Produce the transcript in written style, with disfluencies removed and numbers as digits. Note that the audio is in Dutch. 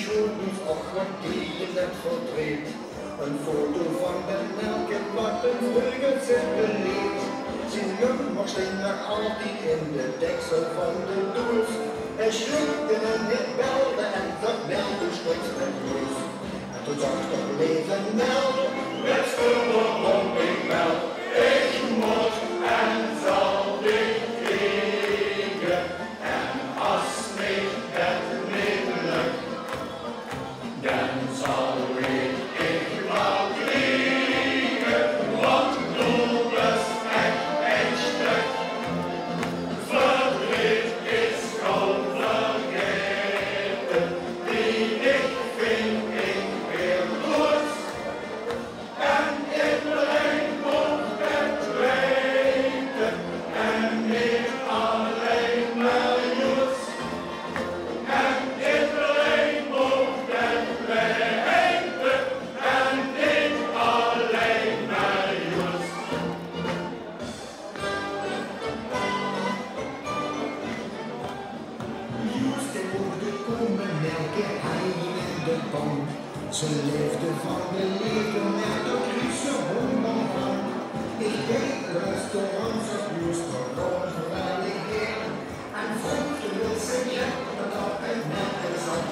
schoentjes och wat tegen het verdriet. Een foto van de melken wat een vroeger zit beleefd. Zijn nummer staan nog altijd in de deksel van de doos. Hij schrikte en ik belde en dat meldde steeds met neus. En toen zag ik toch leven melden, met schulden om ik meld. Ik moet en zal dit kriegen. En als niet het middelijk, dan zal ik wel kriegen. Want du bist een stuk verdriet is gewoon vergeten. Die ik vind ik weer goed. En iedereen moet het weten. En niet alleen maar Joes. En iedereen moet het weten. En niet alleen maar Joes. Joes, de moeder komen melken, hij in de pan. Ze leefde van de liefde met de Griekse hondenhand. Ik deed restaurants op Joes, gewoon terwijl ik ging. En vroeg de wil ze dat op het melken zat.